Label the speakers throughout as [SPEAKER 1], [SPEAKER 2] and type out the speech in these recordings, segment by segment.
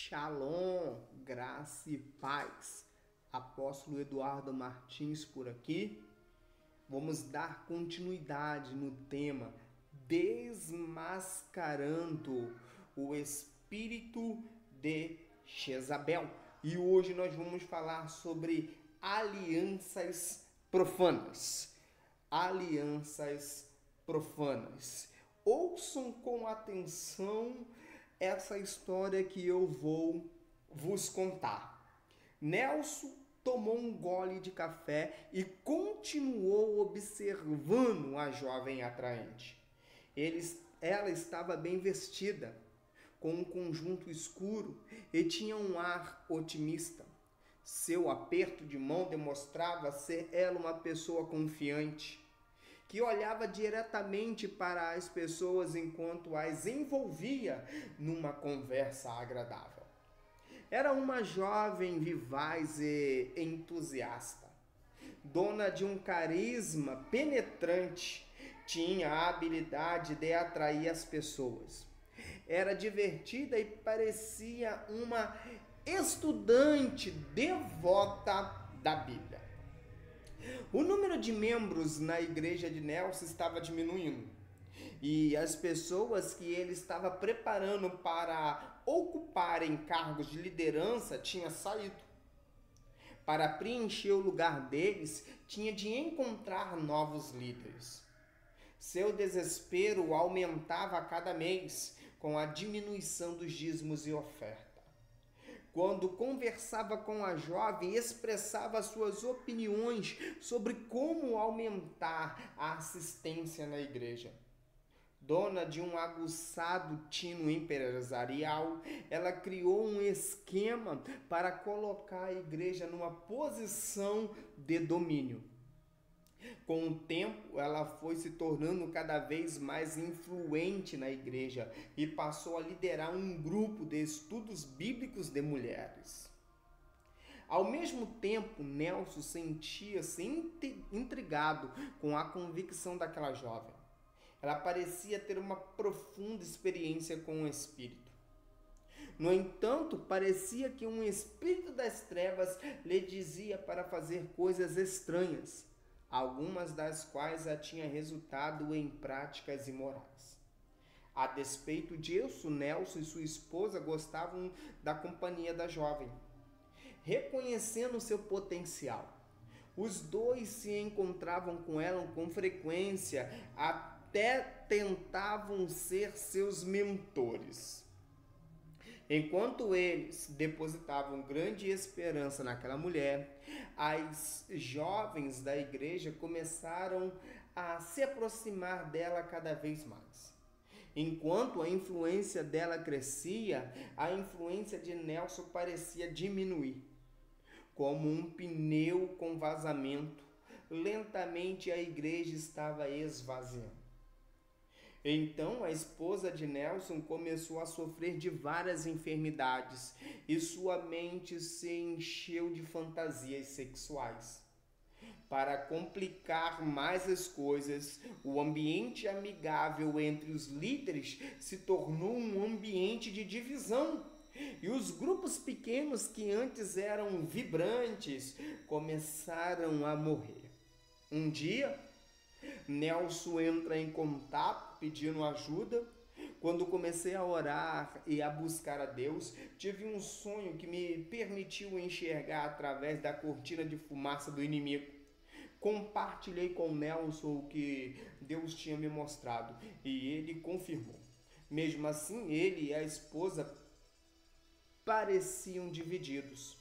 [SPEAKER 1] Shalom, graça e paz. Apóstolo Eduardo Martins por aqui. Vamos dar continuidade no tema Desmascarando o Espírito de Jezabel. E hoje nós vamos falar sobre alianças profanas. Alianças profanas. Ouçam com atenção essa história que eu vou vos contar. Nelson tomou um gole de café e continuou observando a jovem atraente. Ela estava bem vestida, com um conjunto escuro e tinha um ar otimista. Seu aperto de mão demonstrava ser ela uma pessoa confiante, que olhava diretamente para as pessoas enquanto as envolvia numa conversa agradável. Era uma jovem vivaz e entusiasta, dona de um carisma penetrante, tinha a habilidade de atrair as pessoas. Era divertida e parecia uma estudante devota da Bíblia. O número de membros na igreja de Nelson estava diminuindo e as pessoas que ele estava preparando para ocuparem cargos de liderança tinham saído. Para preencher o lugar deles, tinha de encontrar novos líderes. Seu desespero aumentava a cada mês com a diminuição dos dízimos e ofertas. Quando conversava com a jovem, expressava suas opiniões sobre como aumentar a assistência na igreja. Dona de um aguçado tino empresarial, ela criou um esquema para colocar a igreja numa posição de domínio. Com o tempo, ela foi se tornando cada vez mais influente na igreja e passou a liderar um grupo de estudos bíblicos de mulheres. Ao mesmo tempo, Nelson sentia-se intrigado com a convicção daquela jovem. Ela parecia ter uma profunda experiência com o Espírito. No entanto, parecia que um espírito das trevas lhe dizia para fazer coisas estranhas, algumas das quais a tinha resultado em práticas imorais. A despeito disso, Nelson e sua esposa gostavam da companhia da jovem. Reconhecendo seu potencial, os dois se encontravam com ela com frequência, até tentavam ser seus mentores. Enquanto eles depositavam grande esperança naquela mulher, as jovens da igreja começaram a se aproximar dela cada vez mais. Enquanto a influência dela crescia, a influência de Nelson parecia diminuir. Como um pneu com vazamento, lentamente a igreja estava esvaziando. Então a esposa de Nelson começou a sofrer de várias enfermidades e sua mente se encheu de fantasias sexuais. Para complicar mais as coisas, o ambiente amigável entre os líderes se tornou um ambiente de divisão. E os grupos pequenos que antes eram vibrantes começaram a morrer. Um dia, Nelson entra em contato pedindo ajuda. Quando comecei a orar e a buscar a Deus, tive um sonho que me permitiu enxergar através da cortina de fumaça do inimigo. Compartilhei com Nelson o que Deus tinha me mostrado e ele confirmou. Mesmo assim, ele e a esposa pareciam divididos.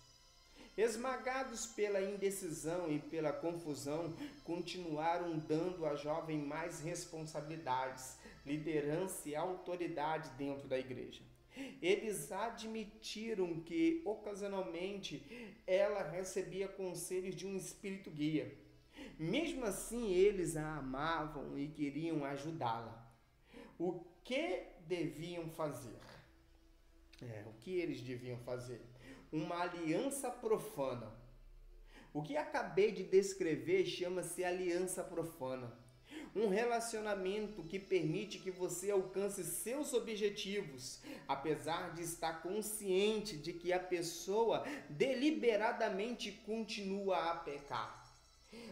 [SPEAKER 1] Esmagados pela indecisão e pela confusão, continuaram dando à jovem mais responsabilidades, liderança e autoridade dentro da igreja. Eles admitiram que, ocasionalmente, ela recebia conselhos de um espírito guia. Mesmo assim, eles a amavam e queriam ajudá-la. O que deviam fazer? O que eles deviam fazer? Uma aliança profana. O que acabei de descrever chama-se aliança profana. um relacionamento que permite que você alcance seus objetivos, apesar de estar consciente de que a pessoa deliberadamente continua a pecar.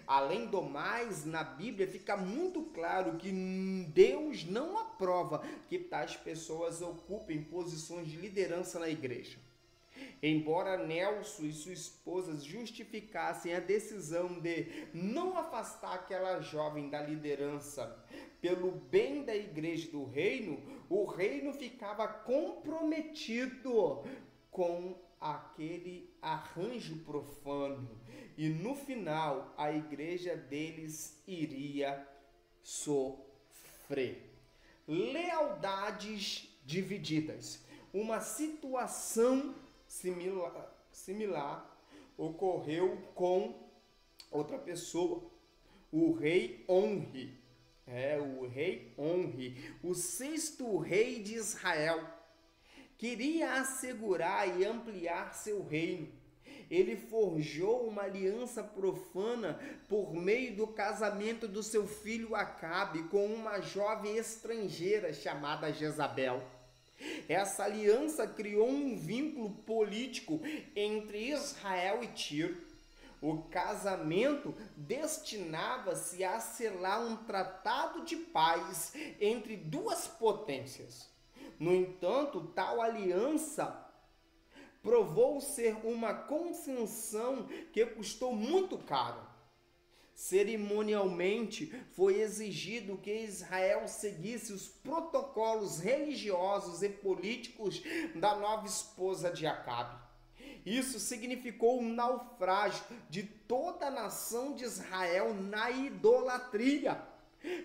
[SPEAKER 1] Além do mais, na Bíblia fica muito claro que Deus não aprova que tais pessoas ocupem posições de liderança na igreja. Embora Nelson e sua esposa justificassem a decisão de não afastar aquela jovem da liderança pelo bem da igreja e do reino, o reino ficava comprometido com aquele arranjo profano e no final a igreja deles iria sofrer. Lealdades divididas. Uma situação similar ocorreu com outra pessoa, o rei Onri. O rei Onri, o 6º rei de Israel, queria assegurar e ampliar seu reino. Ele forjou uma aliança profana por meio do casamento do seu filho Acabe com uma jovem estrangeira chamada Jezabel. Essa aliança criou um vínculo político entre Israel e Tiro. O casamento destinava-se a selar um tratado de paz entre duas potências. No entanto, tal aliança provou ser uma concessão que custou muito caro. Cerimonialmente, foi exigido que Israel seguisse os protocolos religiosos e políticos da nova esposa de Acabe. Isso significou um naufrágio de toda a nação de Israel na idolatria.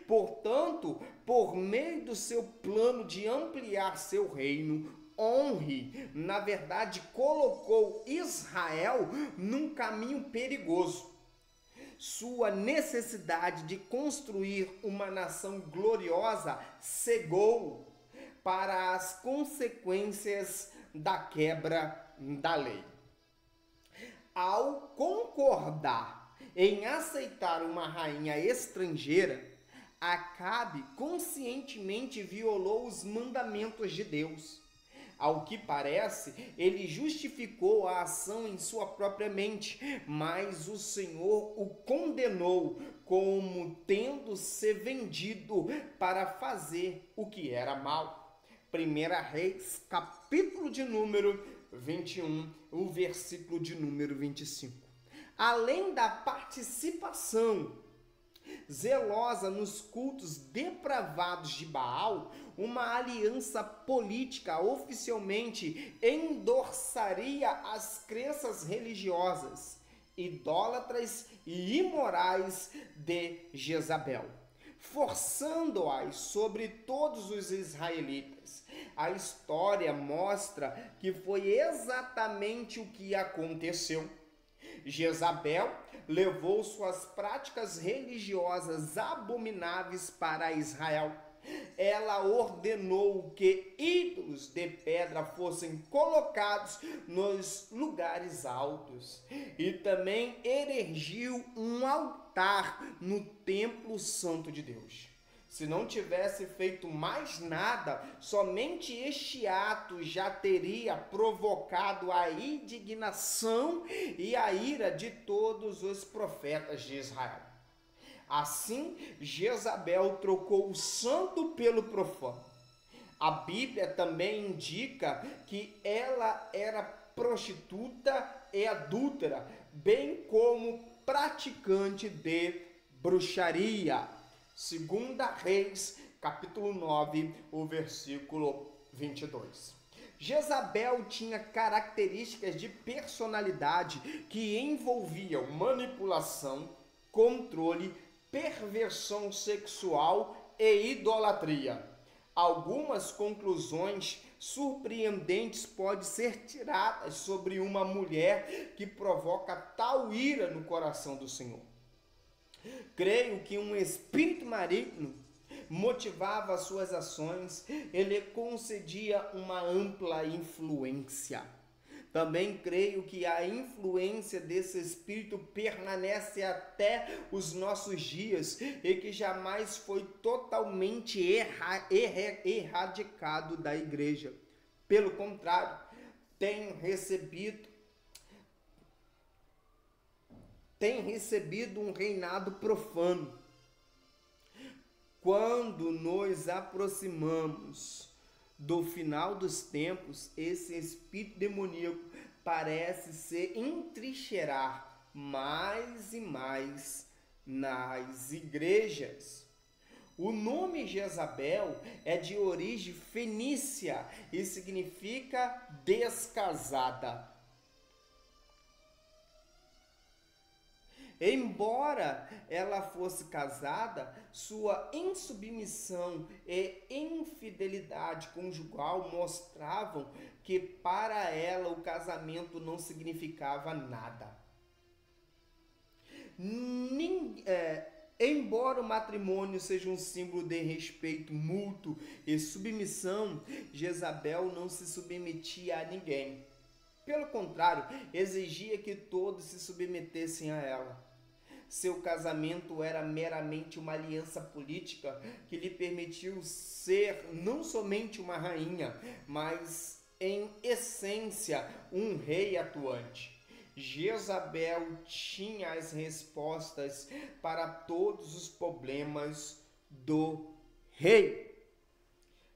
[SPEAKER 1] Portanto, por meio do seu plano de ampliar seu reino, Onri, na verdade, colocou Israel num caminho perigoso. Sua necessidade de construir uma nação gloriosa cegou para as consequências da quebra da lei. Ao concordar em aceitar uma rainha estrangeira, Acabe conscientemente violou os mandamentos de Deus. Ao que parece, ele justificou a ação em sua própria mente, mas o Senhor o condenou como tendo se vendido para fazer o que era mal. 1 Reis, capítulo de número 21, o versículo de número 25. Além da participação zelosa nos cultos depravados de Baal, uma aliança política oficialmente endossaria as crenças religiosas, idólatras e imorais de Jezabel, forçando-as sobre todos os israelitas. A história mostra que foi exatamente o que aconteceu. Jezabel levou suas práticas religiosas abomináveis para Israel. Ela ordenou que ídolos de pedra fossem colocados nos lugares altos e também erigiu um altar no templo santo de Deus. Se não tivesse feito mais nada, somente este ato já teria provocado a indignação e a ira de todos os profetas de Israel. Assim, Jezabel trocou o santo pelo profano. A Bíblia também indica que ela era prostituta e adúltera, bem como praticante de bruxaria. 2 Reis, capítulo 9, o versículo 22. Jezabel tinha características de personalidade que envolviam manipulação, controle, perversão sexual e idolatria. Algumas conclusões surpreendentes podem ser tiradas sobre uma mulher que provoca tal ira no coração do Senhor. Creio que um espírito maligno motivava suas ações, ele concedia uma ampla influência. Também creio que a influência desse espírito permanece até os nossos dias e que jamais foi totalmente erradicado da igreja. Pelo contrário, tem recebido um reinado profano. Quando nos aproximamos do final dos tempos, esse espírito demoníaco parece se entrincheirar mais e mais nas igrejas. O nome Jezabel é de origem fenícia e significa descasada. Embora ela fosse casada, sua insubmissão e infidelidade conjugal mostravam que para ela o casamento não significava nada. Embora o matrimônio seja um símbolo de respeito mútuo e submissão, Jezabel não se submetia a ninguém. Pelo contrário, exigia que todos se submetessem a ela. Seu casamento era meramente uma aliança política que lhe permitiu ser não somente uma rainha, mas, em essência, um rei atuante. Jezabel tinha as respostas para todos os problemas do rei.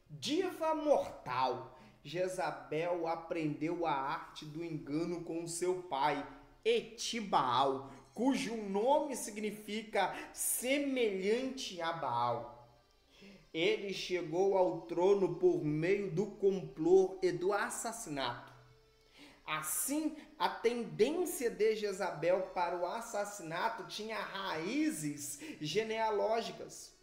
[SPEAKER 1] Diva mortal, Jezabel aprendeu a arte do engano com seu pai, Etibaal, cujo nome significa semelhante a Baal. Ele chegou ao trono por meio do complô e do assassinato. Assim, a tendência de Jezabel para o assassinato tinha raízes genealógicas.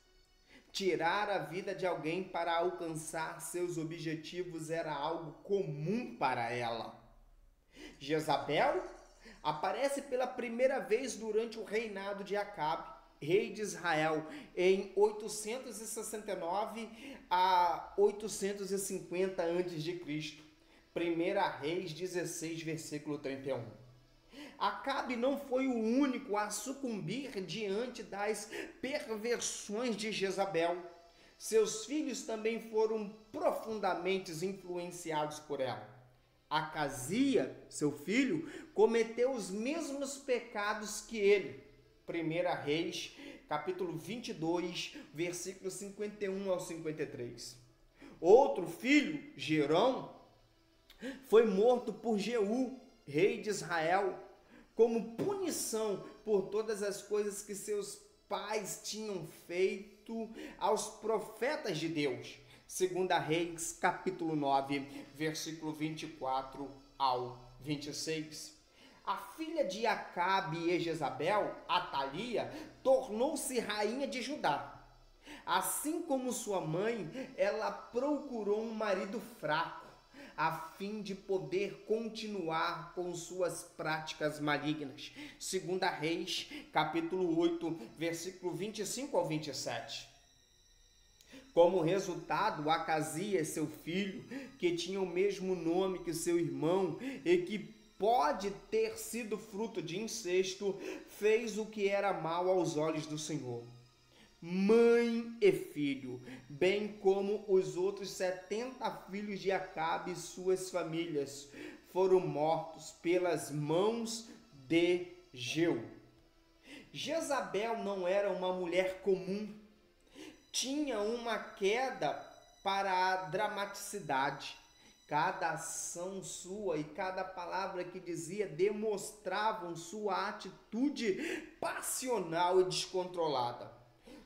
[SPEAKER 1] Tirar a vida de alguém para alcançar seus objetivos era algo comum para ela. Jezabel aparece pela primeira vez durante o reinado de Acabe, rei de Israel, em 869 a 850 a.C. 1 Reis 16, versículo 31. Acabe não foi o único a sucumbir diante das perversões de Jezabel. Seus filhos também foram profundamente influenciados por ela. Acazia, seu filho, cometeu os mesmos pecados que ele. 1 Reis, capítulo 22, versículos 51 ao 53. Outro filho, Jerão, foi morto por Jeú, rei de Israel, como punição por todas as coisas que seus pais tinham feito aos profetas de Deus. 2 Reis, capítulo 9, versículo 24 ao 26. A filha de Acabe e Jezabel, Atalia, tornou-se rainha de Judá. Assim como sua mãe, ela procurou um marido fraco, a fim de poder continuar com suas práticas malignas. 2 Reis, capítulo 8, versículo 25 ao 27. Como resultado, Acasias, seu filho, que tinha o mesmo nome que seu irmão e que pode ter sido fruto de incesto, fez o que era mal aos olhos do Senhor. Mãe e filho, bem como os outros 70 filhos de Acabe e suas famílias, foram mortos pelas mãos de Jeú. Jezabel não era uma mulher comum. Tinha uma queda para a dramaticidade. Cada ação sua e cada palavra que dizia demonstravam sua atitude passional e descontrolada.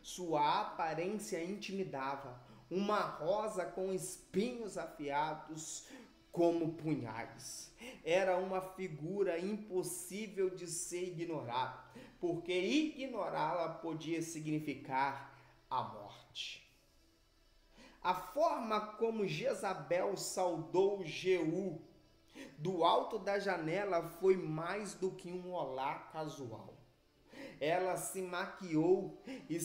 [SPEAKER 1] Sua aparência intimidava, uma rosa com espinhos afiados como punhais. Era uma figura impossível de ser ignorada, porque ignorá-la podia significar a morte. A forma como Jezabel saudou Jeú do alto da janela foi mais do que um olá casual. Ela se maquiou e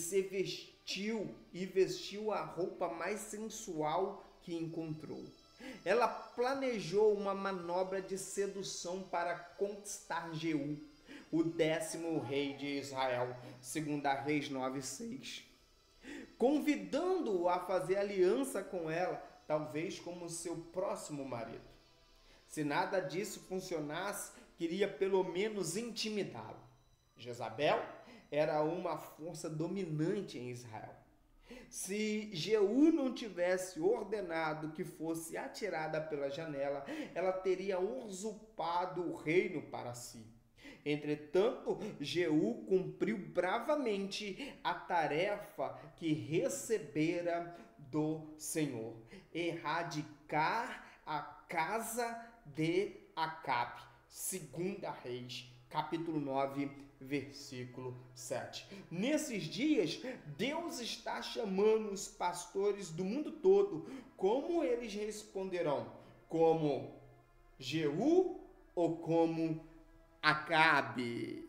[SPEAKER 1] vestiu a roupa mais sensual que encontrou. ela planejou uma manobra de sedução para conquistar Jeú, o 10º rei de Israel, 2 Reis 9:6, convidando-o a fazer aliança com ela, talvez como seu próximo marido. Se nada disso funcionasse, queria pelo menos intimidá-lo. Jezabel era uma força dominante em Israel. Se Jeú não tivesse ordenado que fosse atirada pela janela, ela teria usurpado o reino para si. Entretanto, Jeú cumpriu bravamente a tarefa que recebera do Senhor: erradicar a casa de Acabe. 2 Reis, capítulo 9, versículo 7. Nesses dias, Deus está chamando os pastores do mundo todo. Como eles responderão? Como Jeú ou como Acabe?